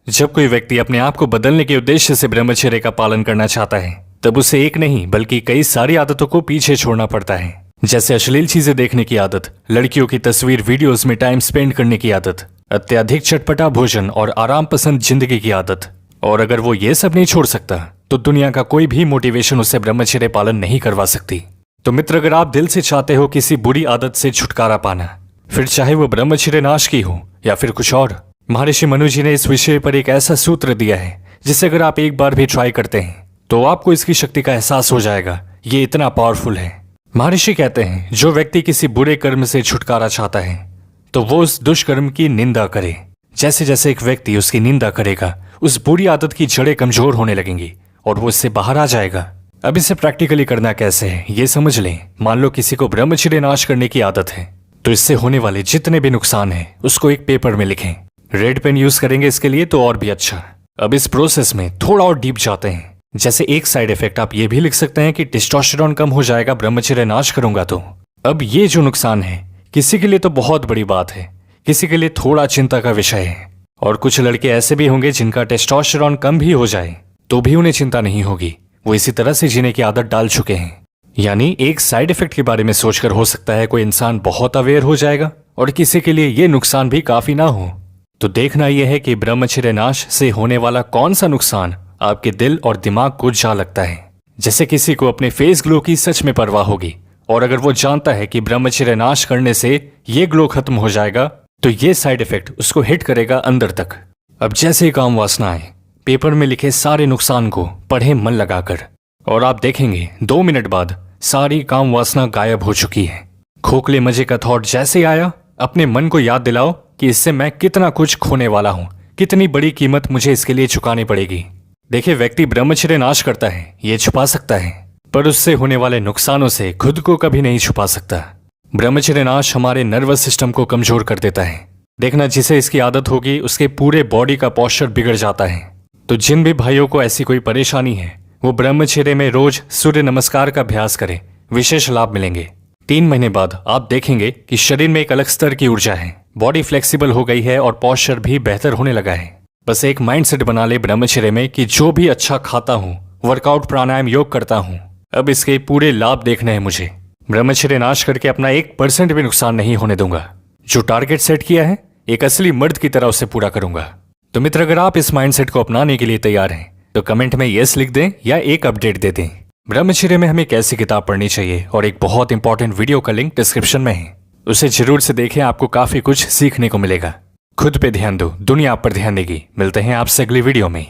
जब कोई व्यक्ति अपने आप को बदलने के उद्देश्य से ब्रह्मचर्य का पालन करना चाहता है तब उसे एक नहीं बल्कि कई सारी आदतों को पीछे छोड़ना पड़ता है, जैसे अश्लील चीजें देखने की आदत, लड़कियों की तस्वीर वीडियोस में टाइम स्पेंड करने की आदत, अत्यधिक चटपटा भोजन और आराम पसंद जिंदगी की आदत। और अगर वो ये सब नहीं छोड़ सकता तो दुनिया का कोई भी मोटिवेशन उसे ब्रह्मचर्य पालन नहीं करवा सकती। तो मित्र, अगर आप दिल से चाहते हो किसी बुरी आदत से छुटकारा पाना, फिर चाहे वो ब्रह्मचर्य नाश की हो या फिर कुछ और, महर्षि मनु जी ने इस विषय पर एक ऐसा सूत्र दिया है जिसे अगर आप एक बार भी ट्राई करते हैं तो आपको इसकी शक्ति का एहसास हो जाएगा। ये इतना पावरफुल है। महर्षि कहते हैं, जो व्यक्ति किसी बुरे कर्म से छुटकारा चाहता है तो वो उस दुष्कर्म की निंदा करे। जैसे जैसे एक व्यक्ति उसकी निंदा करेगा उस बुरी आदत की जड़ें कमजोर होने लगेंगी और वो इससे बाहर आ जाएगा। अब इसे प्रैक्टिकली करना कैसे है ये समझ लें। मान लो किसी को ब्रह्मचर्य नाश करने की आदत है तो इससे होने वाले जितने भी नुकसान हैं उसको एक पेपर में लिखें। रेड पेन यूज करेंगे इसके लिए तो और भी अच्छा। अब इस प्रोसेस में थोड़ा और डीप जाते हैं। जैसे एक साइड इफेक्ट आप ये भी लिख सकते हैं कि टेस्टोस्टेरोन कम हो जाएगा ब्रह्मचर्य नाश करूंगा तो। अब ये जो नुकसान है किसी के लिए तो बहुत बड़ी बात है, किसी के लिए थोड़ा चिंता का विषय है। और कुछ लड़के ऐसे भी होंगे जिनका टेस्टोस्टेरोन कम भी हो जाए तो भी उन्हें चिंता नहीं होगी, वो इसी तरह से जीने की आदत डाल चुके हैं। यानी एक साइड इफेक्ट के बारे में सोचकर हो सकता है कोई इंसान बहुत अवेयर हो जाएगा और किसी के लिए ये नुकसान भी काफी ना हो। तो देखना यह है कि ब्रह्मचर्य नाश से होने वाला कौन सा नुकसान आपके दिल और दिमाग को जा लगता है। जैसे किसी को अपने फेस ग्लो की सच में परवाह होगी और अगर वो जानता है कि ब्रह्मचर्य नाश करने से ये ग्लो खत्म हो जाएगा तो ये साइड इफेक्ट उसको हिट करेगा अंदर तक। अब जैसे ही काम वासना आए, पेपर में लिखे सारे नुकसान को पढ़े मन लगाकर और आप देखेंगे 2 मिनट बाद सारी काम वासना गायब हो चुकी है। खोखले मजे का थॉट जैसे ही आया, अपने मन को याद दिलाओ कि इससे मैं कितना कुछ खोने वाला हूं, कितनी बड़ी कीमत मुझे इसके लिए चुकानी पड़ेगी। देखिए, व्यक्ति ब्रह्मचर्य नाश करता है ये छुपा सकता है पर उससे होने वाले नुकसानों से खुद को कभी नहीं छुपा सकता। ब्रह्मचर्य नाश हमारे नर्वस सिस्टम को कमजोर कर देता है। देखना, जिसे इसकी आदत होगी उसके पूरे बॉडी का पोस्चर बिगड़ जाता है। तो जिन भी भाइयों को ऐसी कोई परेशानी है वो ब्रह्मचर्य में रोज सूर्य नमस्कार का अभ्यास करें, विशेष लाभ मिलेंगे। 3 महीने बाद आप देखेंगे कि शरीर में एक अलग स्तर की ऊर्जा है, बॉडी फ्लेक्सिबल हो गई है और पोस्चर भी बेहतर होने लगा है। बस एक माइंडसेट बना ले ब्रह्मचर्य में कि जो भी अच्छा खाता हूँ, वर्कआउट, प्राणायाम, योग करता हूँ, अब इसके पूरे लाभ देखने हैं मुझे। ब्रह्मचर्य नाश करके अपना 1% भी नुकसान नहीं होने दूंगा। जो टारगेट सेट किया है एक असली मर्द की तरह उसे पूरा करूंगा। तो मित्र, अगर आप इस माइंडसेट को अपनाने के लिए तैयार हैं तो कमेंट में यस लिख दें या एक अपडेट दे दें। ब्रह्मचर्य में हमें कैसी किताब पढ़नी चाहिए और एक बहुत इंपॉर्टेंट वीडियो का लिंक डिस्क्रिप्शन में है, उसे जरूर से देखें, आपको काफी कुछ सीखने को मिलेगा। खुद पे ध्यान दो, दुनिया आप पर ध्यान देगी। मिलते हैं आपसे अगली वीडियो में।